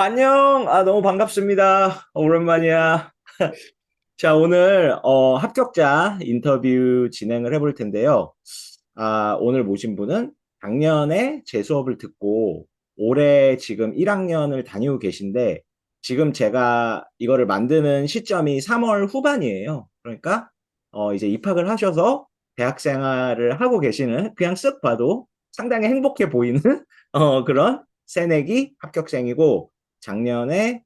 안녕. 너무 반갑습니다. 오랜만이야. 자, 오늘, 합격자 인터뷰 진행을 해볼 텐데요. 오늘 모신 분은 작년에 제 수업을 듣고 올해 지금 1학년을 다니고 계신데, 지금 제가 이거를 만드는 시점이 3월 후반이에요. 그러니까, 이제 입학을 하셔서 대학 생활을 하고 계시는, 그냥 쓱 봐도 상당히 행복해 보이는, 그런 새내기 합격생이고, 작년에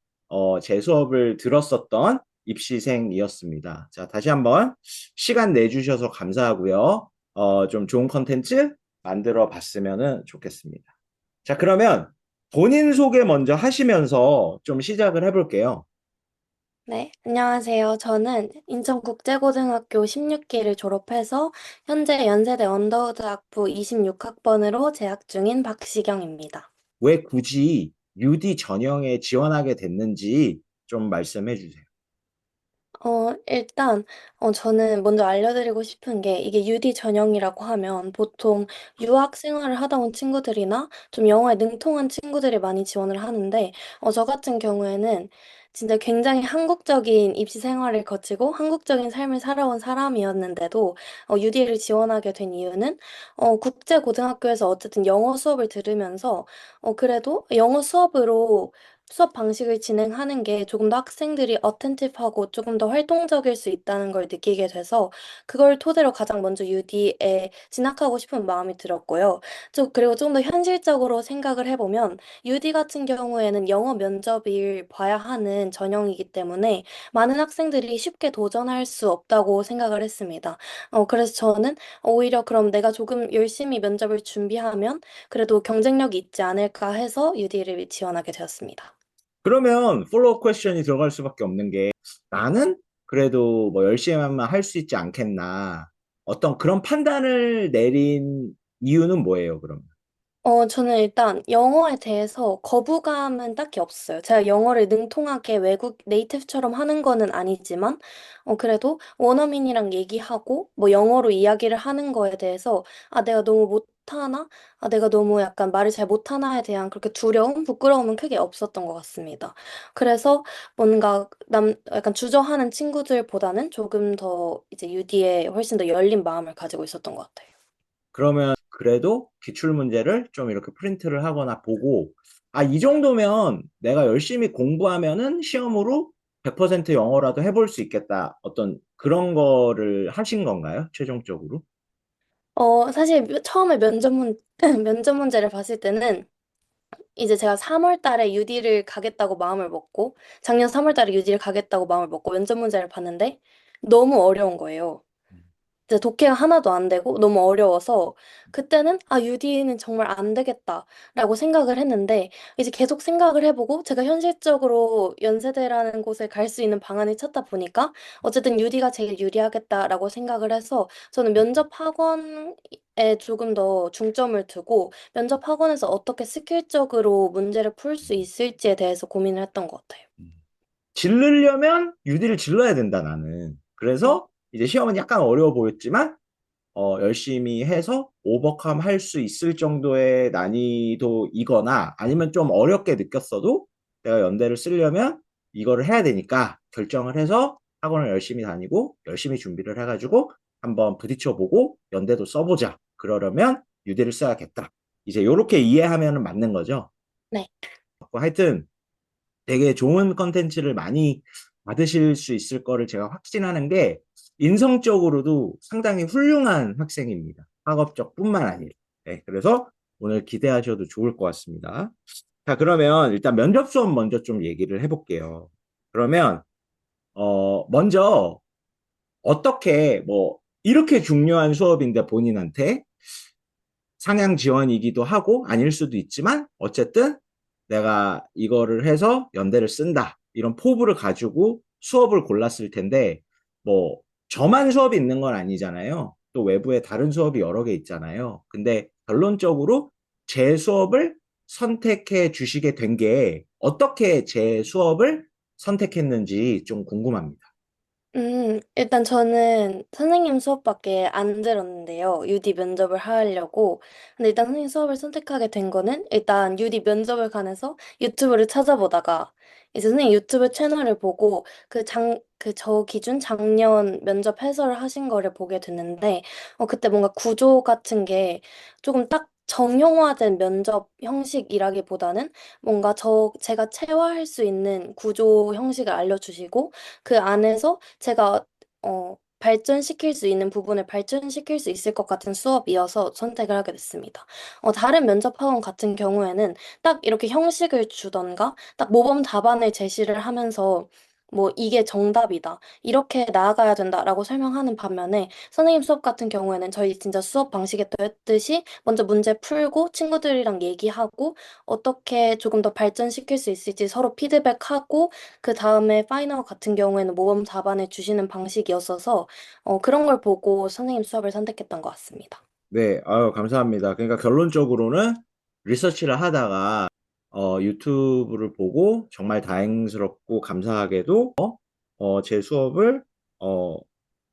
제 수업을 들었었던 입시생이었습니다. 자, 다시 한번 시간 내주셔서 감사하고요. 좀 좋은 컨텐츠 만들어 봤으면 좋겠습니다. 자, 그러면 본인 소개 먼저 하시면서 좀 시작을 해볼게요. 네, 안녕하세요. 저는 인천국제고등학교 16기를 졸업해서 현재 연세대 언더우드학부 26학번으로 재학 중인 박시경입니다. 왜 굳이 UD 전형에 지원하게 됐는지 좀 말씀해 주세요. 일단, 저는 먼저 알려드리고 싶은 게 이게 UD 전형이라고 하면 보통 유학 생활을 하다 온 친구들이나 좀 영어에 능통한 친구들이 많이 지원을 하는데, 저 같은 경우에는 진짜 굉장히 한국적인 입시 생활을 거치고 한국적인 삶을 살아온 사람이었는데도 UD를 지원하게 된 이유는 국제고등학교에서 어쨌든 영어 수업을 들으면서 그래도 영어 수업으로 수업 방식을 진행하는 게 조금 더 학생들이 어텐티브하고 조금 더 활동적일 수 있다는 걸 느끼게 돼서 그걸 토대로 가장 먼저 UD에 진학하고 싶은 마음이 들었고요. 그리고 좀 더 현실적으로 생각을 해보면 UD 같은 경우에는 영어 면접을 봐야 하는 전형이기 때문에 많은 학생들이 쉽게 도전할 수 없다고 생각을 했습니다. 그래서 저는 오히려 그럼 내가 조금 열심히 면접을 준비하면 그래도 경쟁력이 있지 않을까 해서 UD를 지원하게 되었습니다. 그러면 팔로우 퀘션이 들어갈 수밖에 없는 게 나는 그래도 뭐 열심히 하면 할 수 있지 않겠나. 어떤 그런 판단을 내린 이유는 뭐예요, 그러면? 저는 일단 영어에 대해서 거부감은 딱히 없어요. 제가 영어를 능통하게 외국 네이티브처럼 하는 거는 아니지만, 그래도 원어민이랑 얘기하고, 뭐 영어로 이야기를 하는 거에 대해서, 내가 너무 못하나? 내가 너무 약간 말을 잘 못하나에 대한 그렇게 두려움, 부끄러움은 크게 없었던 것 같습니다. 그래서 뭔가 약간 주저하는 친구들보다는 조금 더 이제 UD에 훨씬 더 열린 마음을 가지고 있었던 것 같아요. 그러면 그래도 기출 문제를 좀 이렇게 프린트를 하거나 보고, 이 정도면 내가 열심히 공부하면은 시험으로 100% 영어라도 해볼 수 있겠다. 어떤 그런 거를 하신 건가요? 최종적으로? 사실 처음에 면접 문제를 봤을 때는 이제 제가 3월 달에 UD를 가겠다고 마음을 먹고 작년 3월 달에 UD를 가겠다고 마음을 먹고 면접 문제를 봤는데 너무 어려운 거예요. 이제 독해가 하나도 안 되고 너무 어려워서 그때는 UD는 정말 안 되겠다라고 생각을 했는데 이제 계속 생각을 해보고 제가 현실적으로 연세대라는 곳에 갈 수 있는 방안을 찾다 보니까 어쨌든 UD가 제일 유리하겠다라고 생각을 해서 저는 면접 학원에 조금 더 중점을 두고 면접 학원에서 어떻게 스킬적으로 문제를 풀 수 있을지에 대해서 고민을 했던 것 같아요. 질르려면 UD를 질러야 된다, 나는. 네. 그래서 이제 시험은 약간 어려워 보였지만, 열심히 해서 오버컴 할 수 있을 정도의 난이도이거나 아니면 좀 어렵게 느꼈어도 내가 연대를 쓰려면 이거를 해야 되니까 결정을 해서 학원을 열심히 다니고 열심히 준비를 해가지고 한번 부딪혀보고 연대도 써보자. 그러려면 유대를 써야겠다. 이제 이렇게 이해하면 맞는 거죠. 네. 하여튼 되게 좋은 컨텐츠를 많이 받으실 수 있을 거를 제가 확신하는 게 인성적으로도 상당히 훌륭한 학생입니다. 학업적뿐만 아니라. 네, 그래서 오늘 기대하셔도 좋을 것 같습니다. 자, 그러면 일단 면접 수업 먼저 좀 얘기를 해볼게요. 그러면 먼저 어떻게 뭐 이렇게 중요한 수업인데 본인한테 상향 지원이기도 하고 아닐 수도 있지만 어쨌든 내가 이거를 해서 연대를 쓴다. 이런 포부를 가지고 수업을 골랐을 텐데 뭐 저만 수업이 있는 건 아니잖아요. 또 외부에 다른 수업이 여러 개 있잖아요. 근데 결론적으로 제 수업을 선택해 주시게 된 게 어떻게 제 수업을 선택했는지 좀 궁금합니다. 일단 저는 선생님 수업밖에 안 들었는데요. UD 면접을 하려고. 근데 일단 선생님 수업을 선택하게 된 거는 일단 UD 면접을 관해서 유튜브를 찾아보다가 이제 선생님 유튜브 채널을 보고 저 기준 작년 면접 해설을 하신 거를 보게 됐는데, 그때 뭔가 구조 같은 게 조금 딱 정형화된 면접 형식이라기보다는 뭔가 제가 체화할 수 있는 구조 형식을 알려주시고 그 안에서 제가 발전시킬 수 있는 부분을 발전시킬 수 있을 것 같은 수업이어서 선택을 하게 됐습니다. 다른 면접학원 같은 경우에는 딱 이렇게 형식을 주던가 딱 모범 답안을 제시를 하면서 뭐 이게 정답이다. 이렇게 나아가야 된다라고 설명하는 반면에 선생님 수업 같은 경우에는 저희 진짜 수업 방식에 또 했듯이 먼저 문제 풀고 친구들이랑 얘기하고 어떻게 조금 더 발전시킬 수 있을지 서로 피드백하고 그 다음에 파이널 같은 경우에는 모범 답안을 주시는 방식이었어서 그런 걸 보고 선생님 수업을 선택했던 것 같습니다. 네, 아유, 감사합니다. 그러니까 결론적으로는 리서치를 하다가 유튜브를 보고 정말 다행스럽고 감사하게도 제 수업을 어,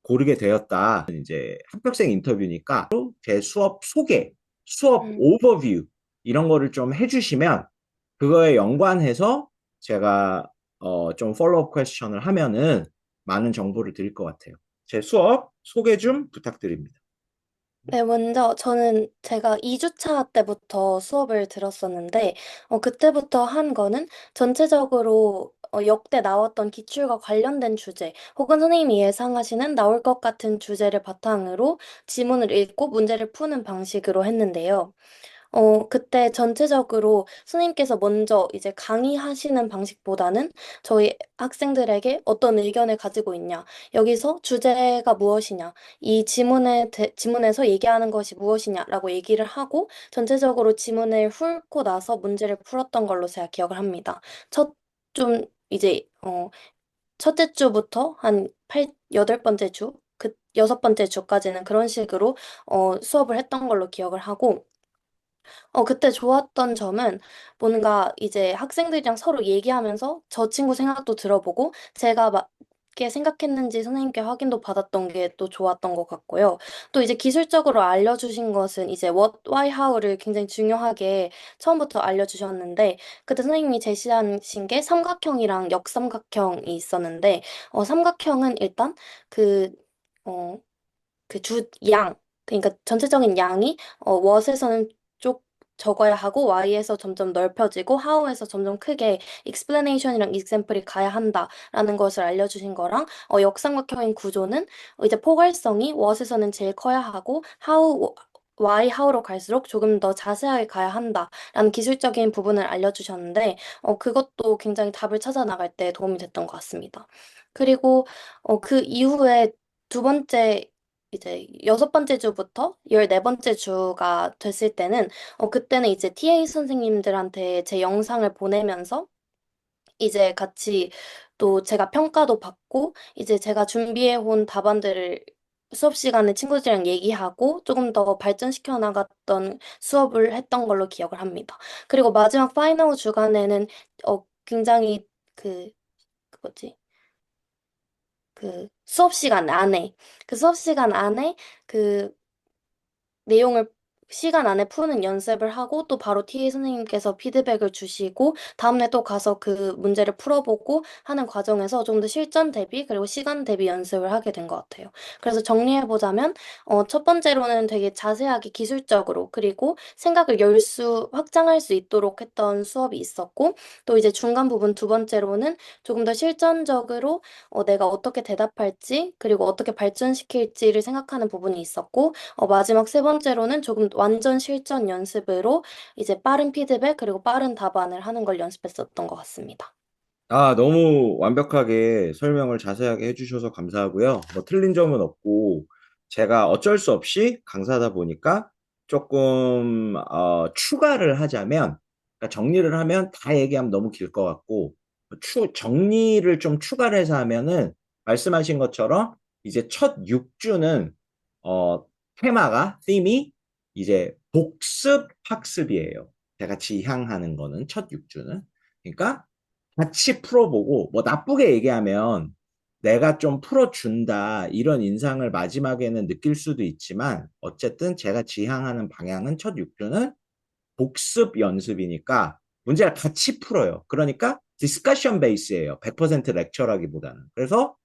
고르게 되었다. 이제 합격생 인터뷰니까 제 수업 소개, 수업 음. 오버뷰 이런 거를 좀 해주시면 그거에 연관해서 제가 좀 팔로우 퀘스천을 하면은 많은 정보를 드릴 것 같아요. 제 수업 소개 좀 부탁드립니다. 네, 먼저 저는 제가 2주차 때부터 수업을 들었었는데, 그때부터 한 거는 전체적으로 역대 나왔던 기출과 관련된 주제, 혹은 선생님이 예상하시는 나올 것 같은 주제를 바탕으로 지문을 읽고 문제를 푸는 방식으로 했는데요. 그때 전체적으로 선생님께서 먼저 이제 강의하시는 방식보다는 저희 학생들에게 어떤 의견을 가지고 있냐, 여기서 주제가 무엇이냐, 지문에서 얘기하는 것이 무엇이냐라고 얘기를 하고 전체적으로 지문을 훑고 나서 문제를 풀었던 걸로 제가 기억을 합니다. 첫, 좀 이제, 첫째 주부터 한 여덟 번째 주, 여섯 번째 주까지는 그런 식으로 수업을 했던 걸로 기억을 하고, 그때 좋았던 점은 뭔가 이제 학생들이랑 서로 얘기하면서 저 친구 생각도 들어보고 제가 맞게 생각했는지 선생님께 확인도 받았던 게 또 좋았던 것 같고요. 또 이제 기술적으로 알려주신 것은 이제 what, why, how를 굉장히 중요하게 처음부터 알려주셨는데 그때 선생님이 제시하신 게 삼각형이랑 역삼각형이 있었는데 삼각형은 일단 그, 어, 그러니까 전체적인 양이 what에서는 쪽 적어야 하고 y에서 점점 넓혀지고 how에서 점점 크게 explanation이랑 example이 가야 한다라는 것을 알려주신 거랑 역삼각형인 구조는 이제 포괄성이 what에서는 제일 커야 하고 how로 갈수록 조금 더 자세하게 가야 한다라는 기술적인 부분을 알려주셨는데 그것도 굉장히 답을 찾아 나갈 때 도움이 됐던 것 같습니다. 그리고 그 이후에 두 번째 이제 여섯 번째 주부터 열네 번째 주가 됐을 때는 그때는 이제 TA 선생님들한테 제 영상을 보내면서 이제 같이 또 제가 평가도 받고 이제 제가 준비해 온 답안들을 수업 시간에 친구들이랑 얘기하고 조금 더 발전시켜 나갔던 수업을 했던 걸로 기억을 합니다. 그리고 마지막 파이널 주간에는 굉장히 그거지. 그 수업 시간 안에 그 내용을 시간 안에 푸는 연습을 하고 또 바로 TA 선생님께서 피드백을 주시고 다음날 또 가서 그 문제를 풀어보고 하는 과정에서 좀 더 실전 대비 그리고 시간 대비 연습을 하게 된 것 같아요. 그래서 정리해보자면 첫 번째로는 되게 자세하게 기술적으로 그리고 생각을 확장할 수 있도록 했던 수업이 있었고 또 이제 중간 부분 두 번째로는 조금 더 실전적으로 내가 어떻게 대답할지 그리고 어떻게 발전시킬지를 생각하는 부분이 있었고 마지막 세 번째로는 조금 완전 실전 연습으로 이제 빠른 피드백 그리고 빠른 답안을 하는 걸 연습했었던 것 같습니다. 아, 너무 완벽하게 설명을 자세하게 해주셔서 감사하고요. 뭐 틀린 점은 없고, 제가 어쩔 수 없이 강사다 보니까 조금, 추가를 하자면, 그러니까 정리를 하면 다 얘기하면 너무 길 것 같고, 정리를 좀 추가를 해서 하면은, 말씀하신 것처럼, 이제 첫 6주는, 테마가, 팀이, 이제 복습 학습이에요. 제가 지향하는 거는 첫 6주는. 그러니까, 같이 풀어보고, 뭐 나쁘게 얘기하면 내가 좀 풀어준다, 이런 인상을 마지막에는 느낄 수도 있지만, 어쨌든 제가 지향하는 방향은 첫 6주는 복습 연습이니까 문제를 같이 풀어요. 그러니까 디스커션 베이스예요. 100% 렉처라기보다는. 그래서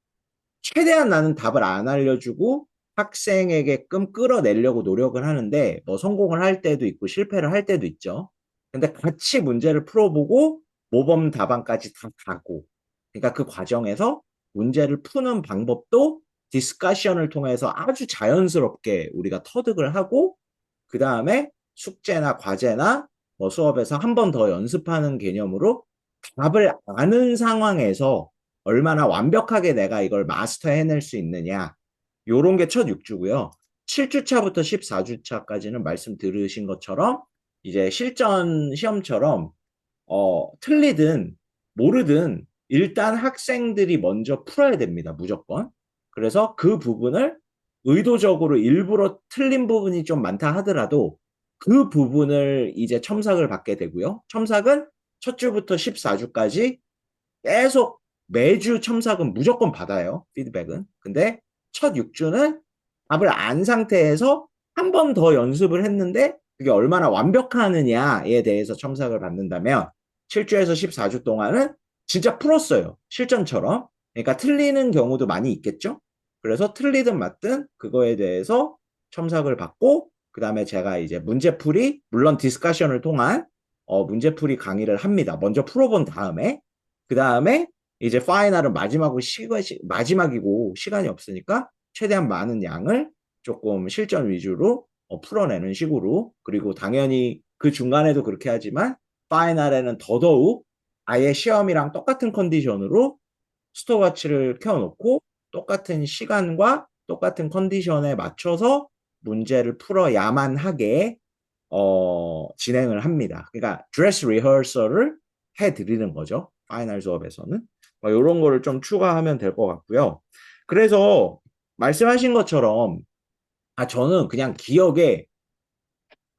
최대한 나는 답을 안 알려주고 학생에게끔 끌어내려고 노력을 하는데 뭐 성공을 할 때도 있고 실패를 할 때도 있죠. 근데 같이 문제를 풀어보고 모범 답안까지 다 가고, 그러니까 그 과정에서 문제를 푸는 방법도 디스커션을 통해서 아주 자연스럽게 우리가 터득을 하고, 그 다음에 숙제나 과제나 뭐 수업에서 한 번 더 연습하는 개념으로 답을 아는 상황에서 얼마나 완벽하게 내가 이걸 마스터 해낼 수 있느냐. 요런 게 첫 6주고요. 7주차부터 14주차까지는 말씀 들으신 것처럼 이제 실전 시험처럼 틀리든 모르든 일단 학생들이 먼저 풀어야 됩니다. 무조건. 그래서 그 부분을 의도적으로 일부러 틀린 부분이 좀 많다 하더라도 그 부분을 이제 첨삭을 받게 되고요. 첨삭은 첫 주부터 14주까지 계속 매주 첨삭은 무조건 받아요. 피드백은. 근데 첫 6주는 답을 안 상태에서 한 번 더 연습을 했는데 그게 얼마나 완벽하느냐에 대해서 첨삭을 받는다면 7주에서 14주 동안은 진짜 풀었어요. 실전처럼. 그러니까 틀리는 경우도 많이 있겠죠. 그래서 틀리든 맞든 그거에 대해서 첨삭을 받고, 그 다음에 제가 이제 문제풀이, 물론 디스커션을 통한 문제풀이 강의를 합니다. 먼저 풀어본 다음에, 그 다음에 이제 파이널은 마지막이고 시간이 없으니까 최대한 많은 양을 조금 실전 위주로 풀어내는 식으로. 그리고 당연히 그 중간에도 그렇게 하지만 파이널에는 더더욱 아예 시험이랑 똑같은 컨디션으로 스톱워치를 켜놓고 똑같은 시간과 똑같은 컨디션에 맞춰서 문제를 풀어야만 하게 진행을 합니다. 그러니까 드레스 리허설을 해드리는 거죠. 파이널 수업에서는. 이런 거를 좀 추가하면 될 것 같고요. 그래서 말씀하신 것처럼 저는 그냥 기억에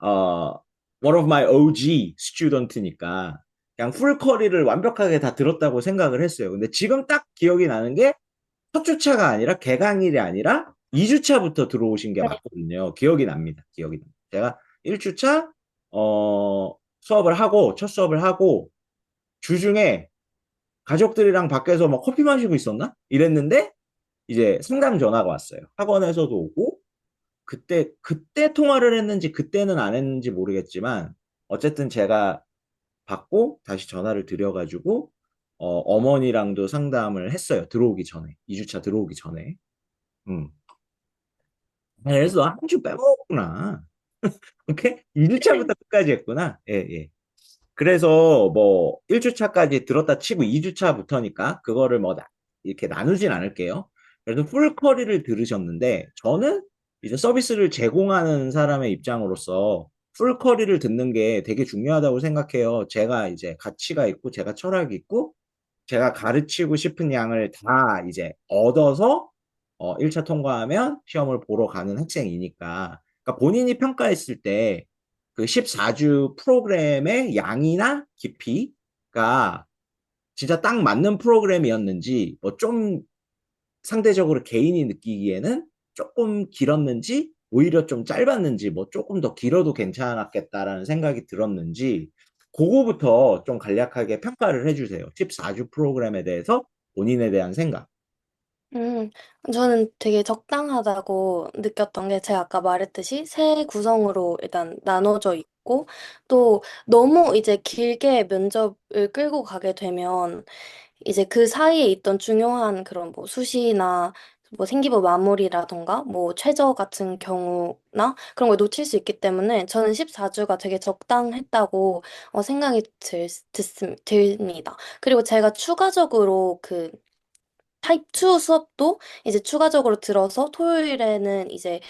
one of my OG student니까 그냥 풀커리를 완벽하게 다 들었다고 생각을 했어요. 근데 지금 딱 기억이 나는 게 첫 주차가 아니라 개강일이 아니라 2주차부터 들어오신 게 네. 맞거든요. 기억이 납니다. 기억이 납니다. 제가 1주차 수업을 하고 첫 수업을 하고 주중에 가족들이랑 밖에서 막 커피 마시고 있었나? 이랬는데 이제 상담 전화가 왔어요. 학원에서도 오고, 그때 통화를 했는지 그때는 안 했는지 모르겠지만 어쨌든 제가 받고 다시 전화를 드려가지고 어머니랑도 상담을 했어요. 들어오기 전에. 2주차 들어오기 전에. 음. 그래서 한 주 빼먹었구나. 오케이? 2주차부터 끝까지 했구나. 예, 예. 그래서 뭐 1주차까지 들었다 치고 2주차부터니까 그거를 뭐 이렇게 나누진 않을게요. 그래도 풀커리를 들으셨는데 저는 이제 서비스를 제공하는 사람의 입장으로서 풀커리를 듣는 게 되게 중요하다고 생각해요. 제가 이제 가치가 있고 제가 철학이 있고 제가 가르치고 싶은 양을 다 이제 얻어서 1차 통과하면 시험을 보러 가는 학생이니까. 그러니까 본인이 평가했을 때 그 14주 프로그램의 양이나 깊이가 진짜 딱 맞는 프로그램이었는지, 뭐 좀 상대적으로 개인이 느끼기에는 조금 길었는지, 오히려 좀 짧았는지, 뭐 조금 더 길어도 괜찮았겠다라는 생각이 들었는지, 그거부터 좀 간략하게 평가를 해주세요. 14주 프로그램에 대해서 본인에 대한 생각. 음, 저는 되게 적당하다고 느꼈던 게 제가 아까 말했듯이 세 구성으로 일단 나눠져 있고 또 너무 이제 길게 면접을 끌고 가게 되면 이제 그 사이에 있던 중요한 그런 뭐 수시나 뭐 생기부 마무리라던가 뭐 최저 같은 경우나 그런 걸 놓칠 수 있기 때문에 저는 14주가 되게 적당했다고 생각이 듭니다. 그리고 제가 추가적으로 그 타입 2 수업도 이제 추가적으로 들어서 토요일에는 이제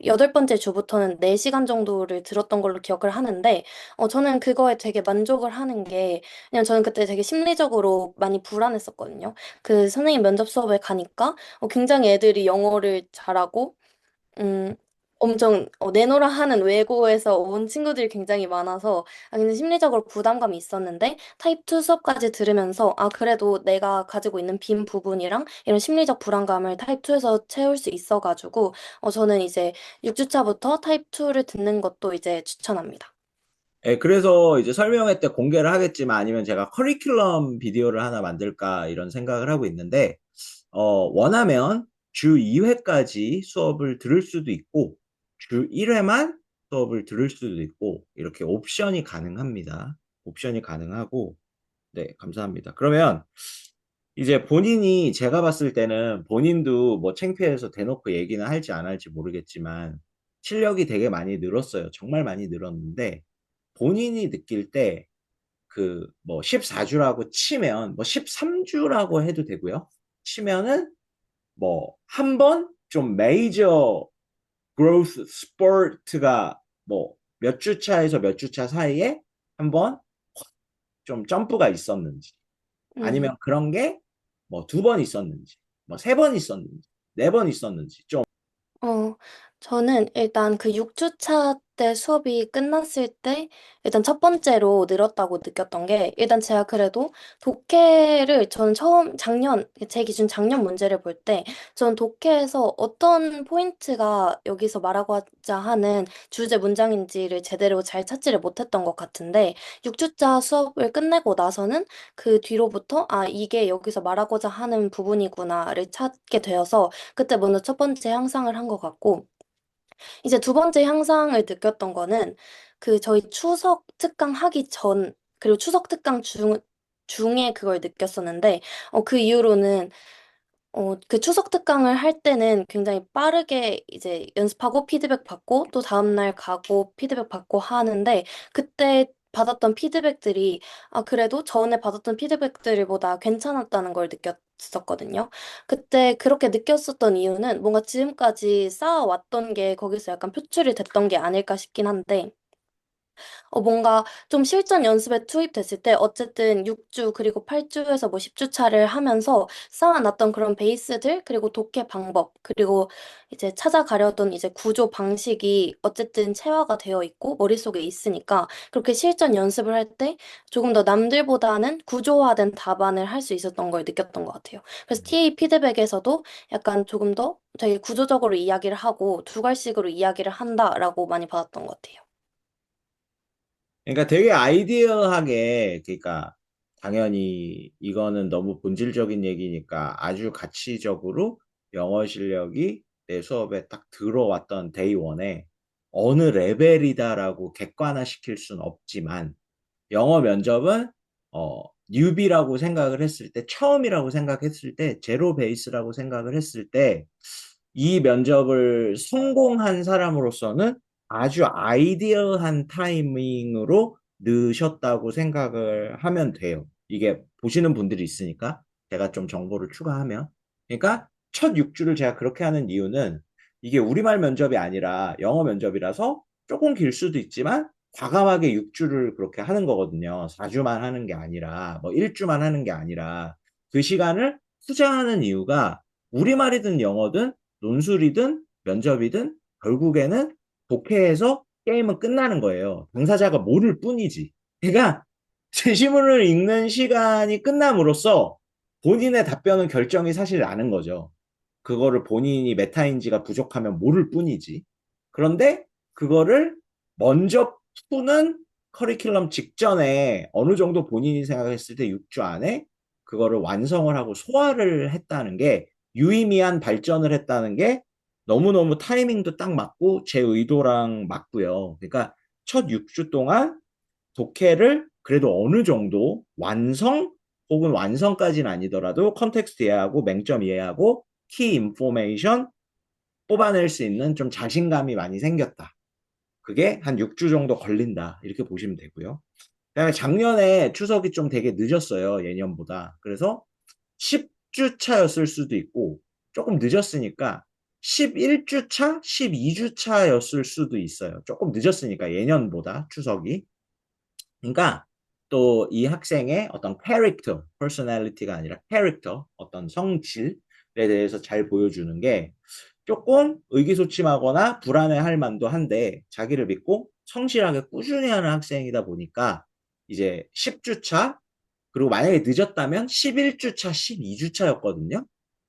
여덟 번째 주부터는 4시간 정도를 들었던 걸로 기억을 하는데, 저는 그거에 되게 만족을 하는 게, 그냥 저는 그때 되게 심리적으로 많이 불안했었거든요. 그 선생님 면접 수업에 가니까, 굉장히 애들이 영어를 잘하고, 음, 엄청 내노라 하는 외고에서 온 친구들이 굉장히 많아서 근데 심리적으로 부담감이 있었는데 타입 2 수업까지 들으면서 그래도 내가 가지고 있는 빈 부분이랑 이런 심리적 불안감을 타입 2에서 채울 수 있어가지고 저는 이제 6주차부터 타입 2를 듣는 것도 이제 추천합니다. 예, 그래서 이제 설명회 때 공개를 하겠지만 아니면 제가 커리큘럼 비디오를 하나 만들까 이런 생각을 하고 있는데, 원하면 주 2회까지 수업을 들을 수도 있고, 주 1회만 수업을 들을 수도 있고, 이렇게 옵션이 가능합니다. 옵션이 가능하고, 네, 감사합니다. 그러면 이제 본인이 제가 봤을 때는 본인도 뭐 창피해서 대놓고 얘기는 할지 안 할지 모르겠지만 실력이 되게 많이 늘었어요. 정말 많이 늘었는데 본인이 느낄 때 그 뭐 14주라고 치면 뭐 13주라고 해도 되고요. 치면은 뭐 한 번 좀 메이저 growth spurt가 뭐 몇 주 차에서 몇 주 차 사이에 한 번 좀 점프가 있었는지 음. 아니면 그런 게 뭐 두 번 있었는지 뭐 세 번 있었는지 네 번 있었는지 좀. 어, 저는 일단 그 6주차 때 수업이 끝났을 때 일단 첫 번째로 늘었다고 느꼈던 게 일단 제가 그래도 독해를 저는 처음 작년 제 기준 작년 문제를 볼 때 저는 독해에서 어떤 포인트가 여기서 말하고자 하는 주제 문장인지를 제대로 잘 찾지를 못했던 것 같은데 6주차 수업을 끝내고 나서는 그 뒤로부터 이게 여기서 말하고자 하는 부분이구나를 찾게 되어서 그때 먼저 첫 번째 향상을 한 것 같고, 이제 두 번째 향상을 느꼈던 거는 그 저희 추석 특강 하기 전, 그리고 추석 특강 중에 그걸 느꼈었는데, 그 이후로는 그 추석 특강을 할 때는 굉장히 빠르게 이제 연습하고 피드백 받고 또 다음날 가고 피드백 받고 하는데 그때 받았던 피드백들이 그래도 전에 받았던 피드백들보다 괜찮았다는 걸 느꼈었거든요. 그때 그렇게 느꼈었던 이유는 뭔가 지금까지 쌓아왔던 게 거기서 약간 표출이 됐던 게 아닐까 싶긴 한데 뭔가 좀 실전 연습에 투입됐을 때 어쨌든 6주 그리고 8주에서 뭐 10주 차를 하면서 쌓아놨던 그런 베이스들 그리고 독해 방법 그리고 이제 찾아가려던 이제 구조 방식이 어쨌든 체화가 되어 있고 머릿속에 있으니까 그렇게 실전 연습을 할 때 조금 더 남들보다는 구조화된 답안을 할 수 있었던 걸 느꼈던 것 같아요. 그래서 TA 피드백에서도 약간 조금 더 되게 구조적으로 이야기를 하고 두갈씩으로 이야기를 한다라고 많이 받았던 것 같아요. 그러니까 되게 아이디어하게, 그러니까 당연히 이거는 너무 본질적인 얘기니까 아주 가치적으로 영어 실력이 내 수업에 딱 들어왔던 데이 원에 어느 레벨이다라고 객관화시킬 순 없지만 영어 면접은 뉴비라고 생각을 했을 때, 처음이라고 생각했을 때, 제로 베이스라고 생각을 했을 때, 이 면접을 성공한 사람으로서는 아주 아이디어한 타이밍으로 넣으셨다고 생각을 하면 돼요. 이게 보시는 분들이 있으니까 제가 좀 정보를 추가하면. 그러니까 첫 6주를 제가 그렇게 하는 이유는 이게 우리말 면접이 아니라 영어 면접이라서 조금 길 수도 있지만 과감하게 6주를 그렇게 하는 거거든요. 4주만 하는 게 아니라, 뭐 1주만 하는 게 아니라, 그 시간을 투자하는 이유가 우리말이든 영어든 논술이든 면접이든 결국에는 독해에서 게임은 끝나는 거예요. 당사자가 모를 뿐이지. 그러니까 제시문을 읽는 시간이 끝남으로써 본인의 답변은 결정이 사실 나는 거죠. 그거를 본인이 메타인지가 부족하면 모를 뿐이지. 그런데 그거를 먼저 푸는 커리큘럼 직전에 어느 정도 본인이 생각했을 때 6주 안에 그거를 완성을 하고 소화를 했다는 게 유의미한 발전을 했다는 게 너무너무 타이밍도 딱 맞고 제 의도랑 맞고요. 그러니까 첫 6주 동안 독해를 그래도 어느 정도 완성 혹은 완성까지는 아니더라도 컨텍스트 이해하고 맹점 이해하고 키 인포메이션 뽑아낼 수 있는 좀 자신감이 많이 생겼다. 그게 한 6주 정도 걸린다. 이렇게 보시면 되고요. 그다음에 작년에 추석이 좀 되게 늦었어요. 예년보다. 그래서 10주 차였을 수도 있고 조금 늦었으니까 11주 차, 12주 차였을 수도 있어요. 조금 늦었으니까 예년보다 추석이. 그러니까 또 이 학생의 어떤 캐릭터, 퍼스널리티가 아니라 캐릭터, 어떤 성질에 대해서 잘 보여주는 게 조금 의기소침하거나 불안해할 만도 한데 자기를 믿고 성실하게 꾸준히 하는 학생이다 보니까 이제 10주차 그리고 만약에 늦었다면 11주차, 12주차였거든요.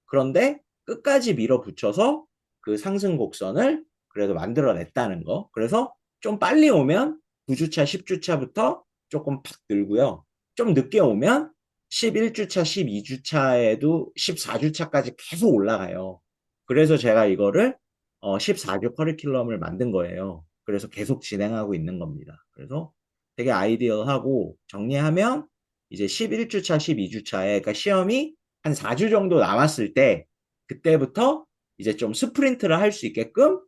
그런데 끝까지 밀어붙여서 그 상승 곡선을 그래도 만들어냈다는 거. 그래서 좀 빨리 오면 9주차, 10주차부터 조금 팍 늘고요. 좀 늦게 오면 11주차, 12주차에도 14주차까지 계속 올라가요. 그래서 제가 이거를 14주 커리큘럼을 만든 거예요. 그래서 계속 진행하고 있는 겁니다. 그래서 되게 아이디어하고 정리하면 이제 11주차, 12주차에 그러니까 시험이 한 4주 정도 남았을 때 그때부터 이제 좀 스프린트를 할 수 있게끔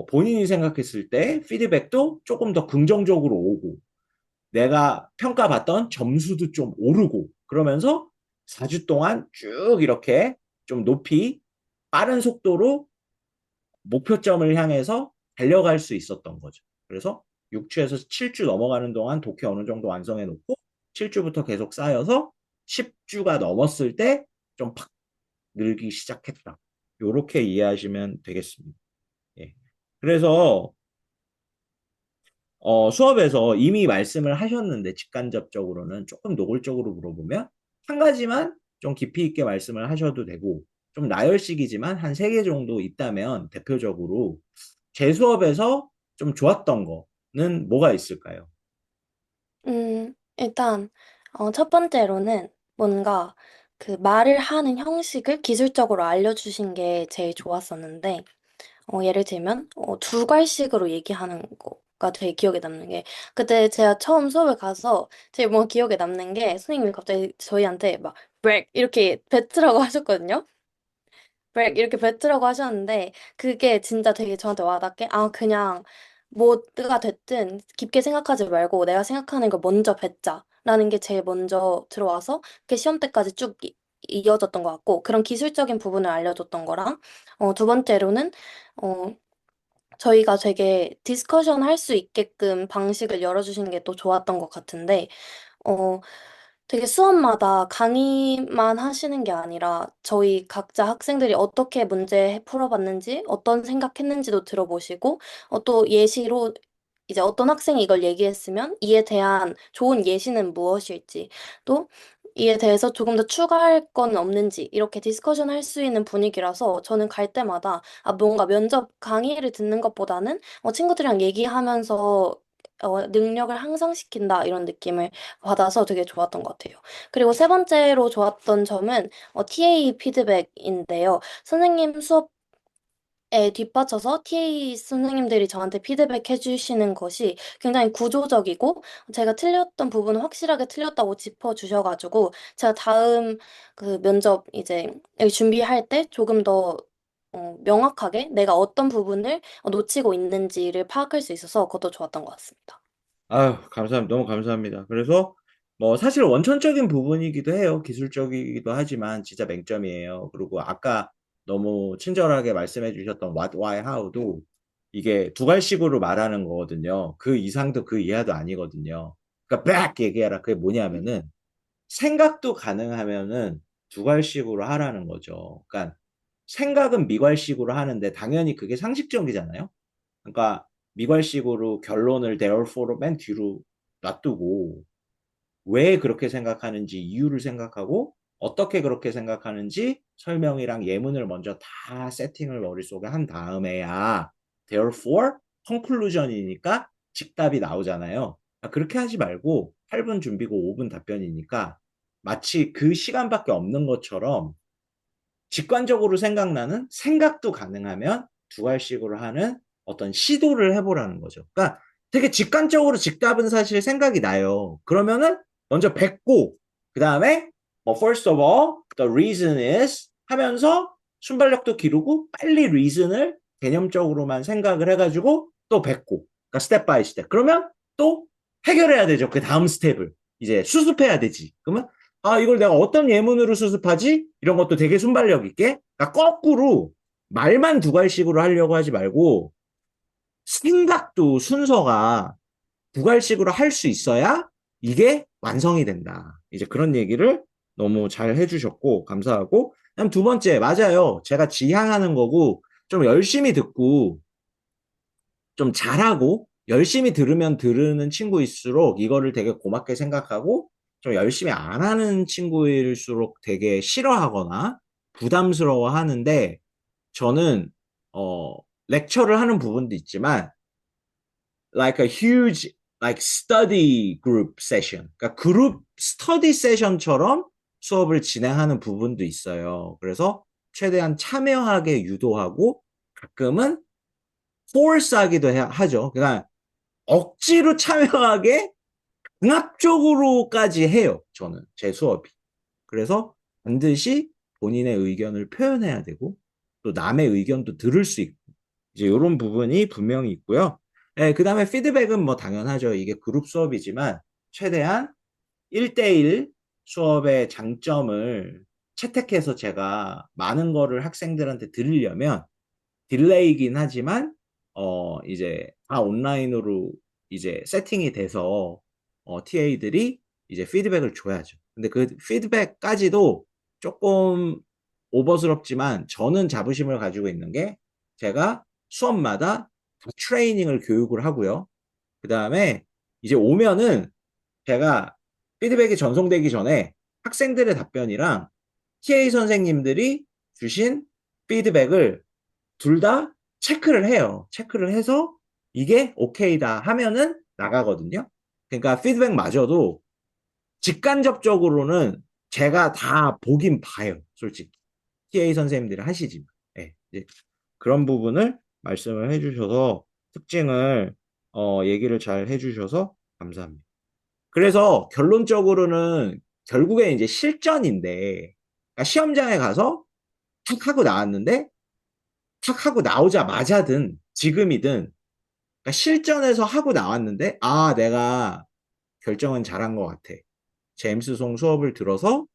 본인이 생각했을 때 피드백도 조금 더 긍정적으로 오고 내가 평가받던 점수도 좀 오르고 그러면서 4주 동안 쭉 이렇게 좀 높이 빠른 속도로 목표점을 향해서 달려갈 수 있었던 거죠. 그래서 6주에서 7주 넘어가는 동안 독해 어느 정도 완성해 놓고 7주부터 계속 쌓여서 10주가 넘었을 때 좀 팍 늘기 시작했다. 이렇게 이해하시면 되겠습니다. 예. 그래서 수업에서 이미 말씀을 하셨는데 직간접적으로는 조금 노골적으로 물어보면 한 가지만 좀 깊이 있게 말씀을 하셔도 되고 좀 나열식이지만 한 세 개 정도 있다면 대표적으로 제 수업에서 좀 좋았던 거는 뭐가 있을까요? 일단, 첫 번째로는 뭔가 그 말을 하는 형식을 기술적으로 알려주신 게 제일 좋았었는데, 예를 들면, 두 갈씩으로 얘기하는 거가 되게 기억에 남는 게, 그때 제가 처음 수업을 가서 제일 뭔가 기억에 남는 게, 선생님이 갑자기 저희한테 막, 브렉! 이렇게 뱉으라고 하셨거든요? 브렉! 이렇게 뱉으라고 하셨는데, 그게 진짜 되게 저한테 와닿게, 아, 그냥, 뭐가 됐든 깊게 생각하지 말고 내가 생각하는 걸 먼저 뱉자. 라는 게 제일 먼저 들어와서, 그게 시험 때까지 쭉 이어졌던 것 같고, 그런 기술적인 부분을 알려줬던 거랑, 두 번째로는, 어, 저희가 되게 디스커션 할 수 있게끔 방식을 열어주시는 게 또 좋았던 것 같은데, 어, 되게 수업마다 강의만 하시는 게 아니라 저희 각자 학생들이 어떻게 문제 풀어봤는지, 어떤 생각했는지도 들어보시고, 또 예시로 이제 어떤 학생이 이걸 얘기했으면 이에 대한 좋은 예시는 무엇일지, 또 이에 대해서 조금 더 추가할 건 없는지, 이렇게 디스커션 할 수 있는 분위기라서 저는 갈 때마다 뭔가 면접 강의를 듣는 것보다는 친구들이랑 얘기하면서 능력을 향상시킨다 이런 느낌을 받아서 되게 좋았던 것 같아요. 그리고 세 번째로 좋았던 점은 TA 피드백인데요. 선생님 수업에 뒷받쳐서 TA 선생님들이 저한테 피드백 해주시는 것이 굉장히 구조적이고 제가 틀렸던 부분을 확실하게 틀렸다고 짚어주셔가지고 제가 다음 그 면접 이제 준비할 때 조금 더 명확하게 내가 어떤 부분을 놓치고 있는지를 파악할 수 있어서 그것도 좋았던 것 같습니다. 아유, 감사합니다. 너무 감사합니다. 그래서 뭐 사실 원천적인 부분이기도 해요. 기술적이기도 하지만 진짜 맹점이에요. 그리고 아까 너무 친절하게 말씀해 주셨던 what, why, how도 이게 두 갈식으로 말하는 거거든요. 그 이상도 그 이하도 아니거든요. 그러니까 빡 얘기해라. 그게 뭐냐면은 생각도 가능하면은 두 갈식으로 하라는 거죠. 그러니까 생각은 미괄식으로 하는데 당연히 그게 상식적이잖아요. 그러니까 미괄식으로 결론을 therefore로 맨 뒤로 놔두고 왜 그렇게 생각하는지 이유를 생각하고 어떻게 그렇게 생각하는지 설명이랑 예문을 먼저 다 세팅을 머릿속에 한 다음에야 therefore conclusion이니까 직답이 나오잖아요. 그렇게 하지 말고 8분 준비고 5분 답변이니까 마치 그 시간밖에 없는 것처럼 직관적으로 생각나는 생각도 가능하면 두 갈씩으로 하는 어떤 시도를 해보라는 거죠. 그러니까 되게 직관적으로 직답은 사실 생각이 나요. 그러면은 먼저 뱉고 그 다음에 뭐 first of all the reason is 하면서 순발력도 기르고 빨리 reason을 개념적으로만 생각을 해가지고 또 뱉고 그러니까 스텝 바이 스텝 그러면 또 해결해야 되죠. 그 다음 스텝을 이제 수습해야 되지. 그러면 아, 이걸 내가 어떤 예문으로 수습하지? 이런 것도 되게 순발력 있게. 그러니까 거꾸로 말만 두 갈씩으로 하려고 하지 말고 생각도 순서가 두 갈씩으로 할 수 있어야 이게 완성이 된다. 이제 그런 얘기를 너무 잘 해주셨고 감사하고 그다음 두 번째, 맞아요. 제가 지향하는 거고, 좀 열심히 듣고, 좀 잘하고, 열심히 들으면 들으는 친구일수록 이거를 되게 고맙게 생각하고, 좀 열심히 안 하는 친구일수록 되게 싫어하거나 부담스러워 하는데, 저는, 어, 렉처를 하는 부분도 있지만, like a huge, like study group session. 그러니까 그룹 스터디 세션처럼 수업을 진행하는 부분도 있어요. 그래서 최대한 참여하게 유도하고 가끔은 force 하기도 하죠. 그러니까 억지로 참여하게 강압적으로까지 해요. 저는 제 수업이. 그래서 반드시 본인의 의견을 표현해야 되고 또 남의 의견도 들을 수 있고 이제 이런 부분이 분명히 있고요. 네, 그 다음에 피드백은 뭐 당연하죠. 이게 그룹 수업이지만 최대한 1대1 수업의 장점을 채택해서 제가 많은 거를 학생들한테 들으려면 딜레이긴 하지만 이제 다 온라인으로 이제 세팅이 돼서 TA들이 이제 피드백을 줘야죠. 근데 그 피드백까지도 조금 오버스럽지만 저는 자부심을 가지고 있는 게 제가 수업마다 트레이닝을 교육을 하고요. 그 다음에 이제 오면은 제가 피드백이 전송되기 전에 학생들의 답변이랑 TA 선생님들이 주신 피드백을 둘 다 체크를 해요. 체크를 해서 이게 오케이다 하면은 나가거든요. 그러니까 피드백마저도 직간접적으로는 제가 다 보긴 봐요. 솔직히. TA 선생님들이 하시지만. 네, 이제 그런 부분을 말씀을 해주셔서 특징을 얘기를 잘 해주셔서 감사합니다. 그래서 결론적으로는 결국에 이제 실전인데 그러니까 시험장에 가서 탁 하고 나왔는데 탁 하고 나오자마자든 지금이든 그러니까 실전에서 하고 나왔는데 아 내가 결정은 잘한 것 같아. 제임스 송 수업을 들어서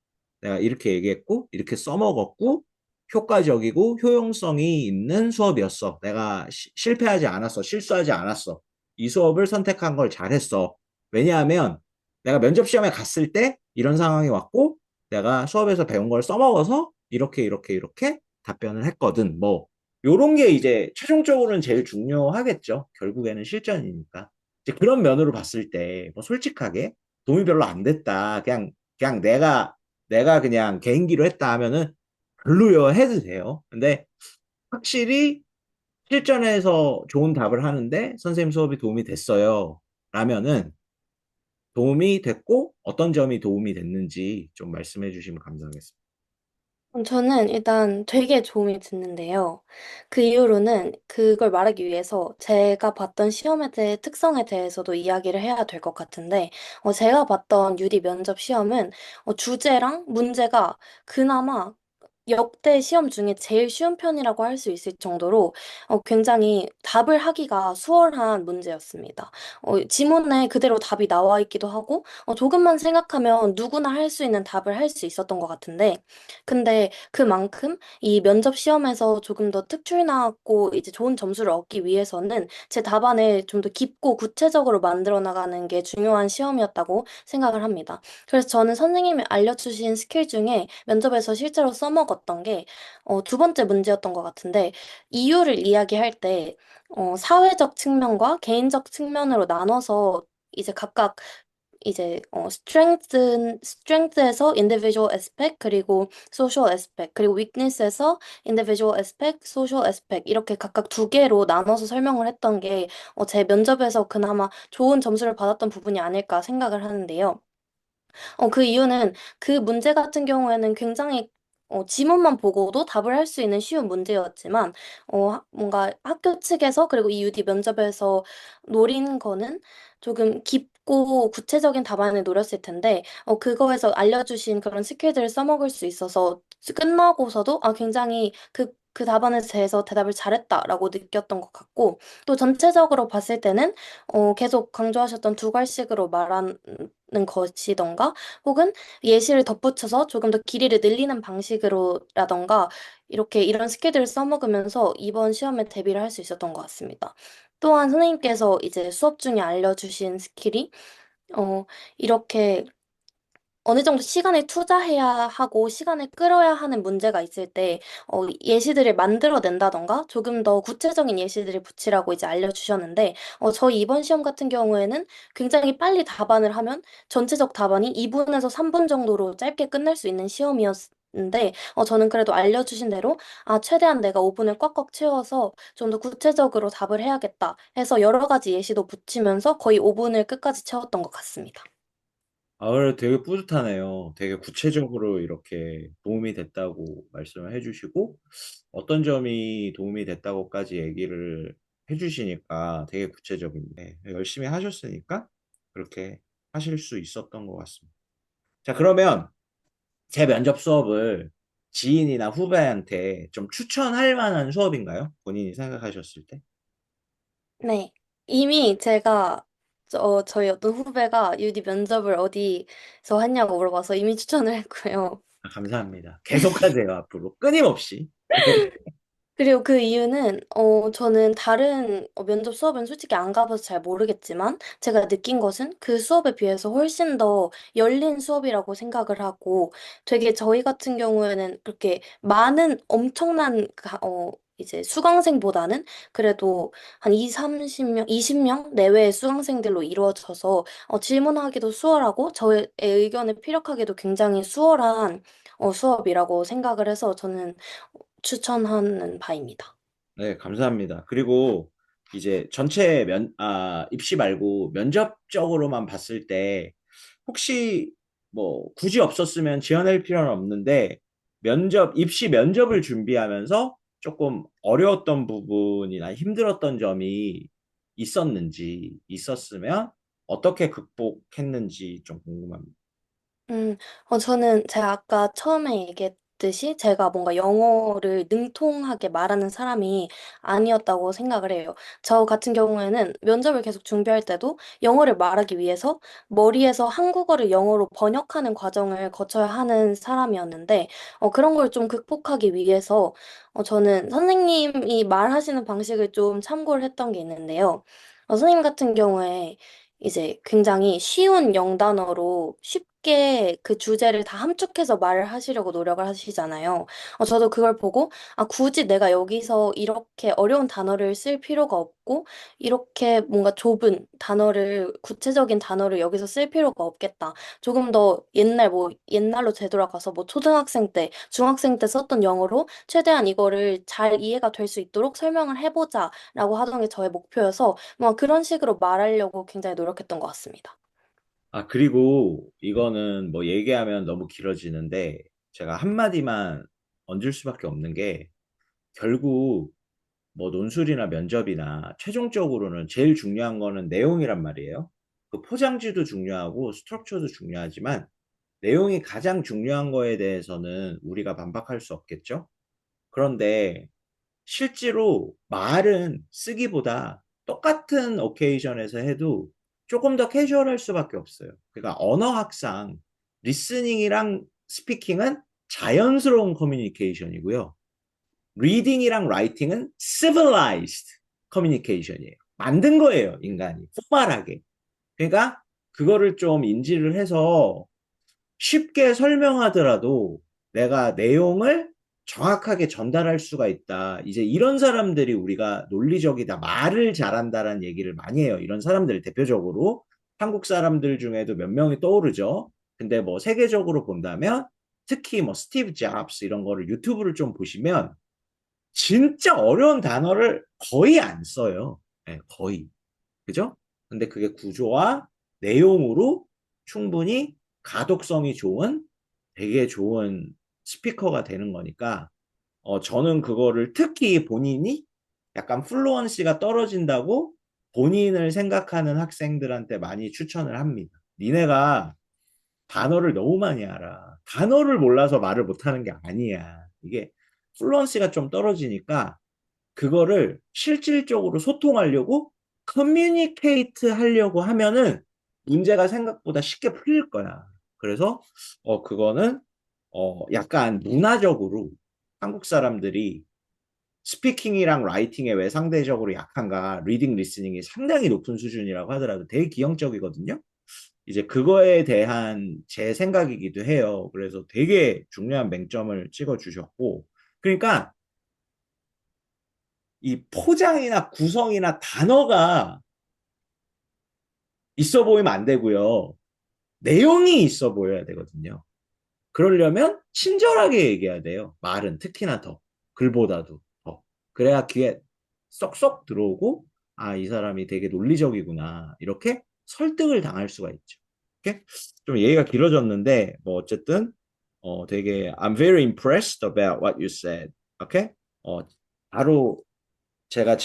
내가 이렇게 얘기했고 이렇게 써먹었고 효과적이고 효용성이 있는 수업이었어. 내가 실패하지 않았어. 실수하지 않았어. 이 수업을 선택한 걸 잘했어. 왜냐하면 내가 면접 시험에 갔을 때 이런 상황이 왔고 내가 수업에서 배운 걸 써먹어서 이렇게 이렇게 이렇게 답변을 했거든. 뭐 요런 게 이제 최종적으로는 제일 중요하겠죠. 결국에는 실전이니까. 이제 그런 면으로 봤을 때 뭐 솔직하게 도움이 별로 안 됐다. 그냥 내가 그냥 개인기로 했다 하면은 별로요 해도 돼요. 근데 확실히 실전에서 좋은 답을 하는데 선생님 수업이 도움이 됐어요. 라면은 도움이 됐고 어떤 점이 도움이 됐는지 좀 말씀해 주시면 감사하겠습니다. 저는 일단 되게 도움이 됐는데요. 그 이후로는 그걸 말하기 위해서 제가 봤던 시험에 대해 특성에 대해서도 이야기를 해야 될 것 같은데, 제가 봤던 유디 면접 시험은 주제랑 문제가 그나마 역대 시험 중에 제일 쉬운 편이라고 할 수 있을 정도로 굉장히 답을 하기가 수월한 문제였습니다. 지문에 그대로 답이 나와 있기도 하고 조금만 생각하면 누구나 할 수 있는 답을 할 수 있었던 것 같은데 근데 그만큼 이 면접 시험에서 조금 더 특출 나고 이제 좋은 점수를 얻기 위해서는 제 답안을 좀 더 깊고 구체적으로 만들어 나가는 게 중요한 시험이었다고 생각을 합니다. 그래서 저는 선생님이 알려주신 스킬 중에 면접에서 실제로 써먹었던 게 두 번째 문제였던 것 같은데 이유를 이야기할 때 사회적 측면과 개인적 측면으로 나눠서 이제 각각 이제 strength에서 individual aspect 그리고 social aspect 그리고 weakness에서 individual aspect, social aspect 이렇게 각각 두 개로 나눠서 설명을 했던 게 제 면접에서 그나마 좋은 점수를 받았던 부분이 아닐까 생각을 하는데요. 그 이유는 그 문제 같은 경우에는 굉장히 지문만 보고도 답을 할 수 있는 쉬운 문제였지만, 뭔가 학교 측에서 그리고 이 UD 면접에서 노린 거는 조금 깊고 구체적인 답안을 노렸을 텐데, 그거에서 알려주신 그런 스킬들을 써먹을 수 있어서 끝나고서도 굉장히 그 답안에 대해서 대답을 잘했다라고 느꼈던 것 같고, 또 전체적으로 봤을 때는 계속 강조하셨던 두 갈식으로 말하는 것이던가, 혹은 예시를 덧붙여서 조금 더 길이를 늘리는 방식으로라던가 이렇게 이런 스킬들을 써먹으면서 이번 시험에 대비를 할 수 있었던 것 같습니다. 또한 선생님께서 이제 수업 중에 알려주신 스킬이 어 이렇게 어느 정도 시간을 투자해야 하고 시간을 끌어야 하는 문제가 있을 때 예시들을 만들어낸다던가 조금 더 구체적인 예시들을 붙이라고 이제 알려주셨는데 저희 이번 시험 같은 경우에는 굉장히 빨리 답안을 하면 전체적 답안이 2분에서 3분 정도로 짧게 끝날 수 있는 시험이었는데 저는 그래도 알려주신 대로 최대한 내가 5분을 꽉꽉 채워서 좀 더 구체적으로 답을 해야겠다 해서 여러 가지 예시도 붙이면서 거의 5분을 끝까지 채웠던 것 같습니다. 아, 그래 되게 뿌듯하네요. 되게 구체적으로 이렇게 도움이 됐다고 말씀을 해주시고, 어떤 점이 도움이 됐다고까지 얘기를 해주시니까 되게 구체적인데, 열심히 하셨으니까 그렇게 하실 수 있었던 것 같습니다. 자, 그러면 제 면접 수업을 지인이나 후배한테 좀 추천할 만한 수업인가요? 본인이 생각하셨을 때? 네. 이미 제가 저희 어떤 후배가 유디 면접을 어디서 했냐고 물어봐서 이미 추천을 했고요. 아, 감사합니다. 계속하세요, 앞으로. 끊임없이. 그리고 그 이유는 저는 다른 면접 수업은 솔직히 안 가봐서 잘 모르겠지만 제가 느낀 것은 그 수업에 비해서 훨씬 더 열린 수업이라고 생각을 하고 되게 저희 같은 경우에는 그렇게 많은 엄청난 이제 수강생보다는 그래도 한 2, 30명, 20명 내외의 수강생들로 이루어져서 질문하기도 수월하고 저의 의견을 피력하기도 굉장히 수월한 수업이라고 생각을 해서 저는 추천하는 바입니다. 네, 감사합니다. 그리고 이제 전체 입시 말고 면접적으로만 봤을 때 혹시 뭐 굳이 없었으면 지원할 필요는 없는데 입시 면접을 준비하면서 조금 어려웠던 부분이나 힘들었던 점이 있었으면 어떻게 극복했는지 좀 궁금합니다. 저는 제가 아까 처음에 얘기했듯이 제가 뭔가 영어를 능통하게 말하는 사람이 아니었다고 생각을 해요. 저 같은 경우에는 면접을 계속 준비할 때도 영어를 말하기 위해서 머리에서 한국어를 영어로 번역하는 과정을 거쳐야 하는 사람이었는데, 그런 걸 좀 극복하기 위해서 저는 선생님이 말하시는 방식을 좀 참고를 했던 게 있는데요. 선생님 같은 경우에 이제 굉장히 쉬운 영단어로 쉽게 그 주제를 다 함축해서 말을 하시려고 노력을 하시잖아요. 저도 그걸 보고, 굳이 내가 여기서 이렇게 어려운 단어를 쓸 필요가 없고, 이렇게 뭔가 좁은 단어를, 구체적인 단어를 여기서 쓸 필요가 없겠다. 조금 더 옛날로 되돌아가서 뭐 초등학생 때, 중학생 때 썼던 영어로 최대한 이거를 잘 이해가 될 수 있도록 설명을 해보자. 라고 하던 게 저의 목표여서, 뭐 그런 식으로 말하려고 굉장히 노력했던 것 같습니다. 아, 그리고 이거는 뭐 얘기하면 너무 길어지는데 제가 한마디만 얹을 수밖에 없는 게 결국 뭐 논술이나 면접이나 최종적으로는 제일 중요한 거는 내용이란 말이에요. 그 포장지도 중요하고 스트럭처도 중요하지만 내용이 가장 중요한 거에 대해서는 우리가 반박할 수 없겠죠? 그런데 실제로 말은 쓰기보다 똑같은 오케이션에서 해도 조금 더 캐주얼할 수밖에 없어요. 그러니까 언어학상, 리스닝이랑 스피킹은 자연스러운 커뮤니케이션이고요. 리딩이랑 라이팅은 civilized 커뮤니케이션이에요. 만든 거예요, 인간이. 포멀하게. 그러니까 그거를 좀 인지를 해서 쉽게 설명하더라도 내가 내용을 정확하게 전달할 수가 있다. 이제 이런 사람들이 우리가 논리적이다, 말을 잘한다라는 얘기를 많이 해요. 이런 사람들 대표적으로 한국 사람들 중에도 몇 명이 떠오르죠. 근데 뭐 세계적으로 본다면 특히 뭐 스티브 잡스 이런 거를 유튜브를 좀 보시면 진짜 어려운 단어를 거의 안 써요. 네, 거의. 그죠? 근데 그게 구조와 내용으로 충분히 가독성이 좋은 되게 좋은 스피커가 되는 거니까 저는 그거를 특히 본인이 약간 플루언시가 떨어진다고 본인을 생각하는 학생들한테 많이 추천을 합니다. 니네가 단어를 너무 많이 알아. 단어를 몰라서 말을 못하는 게 아니야. 이게 플루언시가 좀 떨어지니까 그거를 실질적으로 소통하려고 커뮤니케이트 하려고 하면은 문제가 생각보다 쉽게 풀릴 거야. 그래서 그거는 약간 문화적으로 한국 사람들이 스피킹이랑 라이팅에 왜 상대적으로 약한가, 리딩 리스닝이 상당히 높은 수준이라고 하더라도 되게 기형적이거든요. 이제 그거에 대한 제 생각이기도 해요. 그래서 되게 중요한 맹점을 찍어 주셨고, 그러니까 이 포장이나 구성이나 단어가 있어 보이면 안 되고요. 내용이 있어 보여야 되거든요. 그러려면 친절하게 얘기해야 돼요. 말은 특히나 더. 글보다도 더. 그래야 귀에 쏙쏙 들어오고, 아, 이 사람이 되게 논리적이구나. 이렇게 설득을 당할 수가 있죠. 이렇게 좀 얘기가 길어졌는데, 뭐, 어쨌든, 되게, I'm very impressed about what you said. 오케이? 어, 바로 제가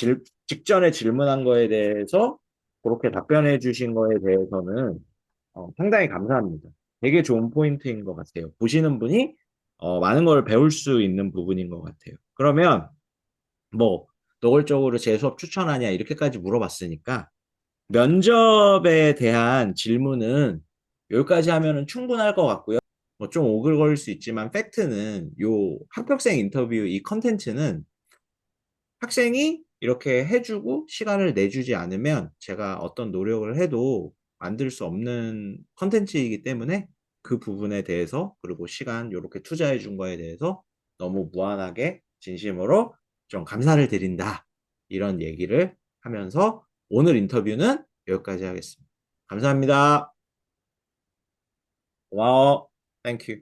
직전에 질문한 거에 대해서 그렇게 답변해 주신 거에 대해서는 상당히 감사합니다. 되게 좋은 포인트인 것 같아요. 보시는 분이 많은 걸 배울 수 있는 부분인 것 같아요. 그러면 뭐 노골적으로 제 수업 추천하냐 이렇게까지 물어봤으니까 면접에 대한 질문은 여기까지 하면은 충분할 것 같고요. 뭐 좀 오글거릴 수 있지만 팩트는 요 학교생 인터뷰 이 컨텐츠는 학생이 이렇게 해주고 시간을 내주지 않으면 제가 어떤 노력을 해도 만들 수 없는 컨텐츠이기 때문에 그 부분에 대해서 그리고 시간 이렇게 투자해 준 거에 대해서 너무 무한하게 진심으로 좀 감사를 드린다. 이런 얘기를 하면서 오늘 인터뷰는 여기까지 하겠습니다. 감사합니다. 고마워. 땡큐.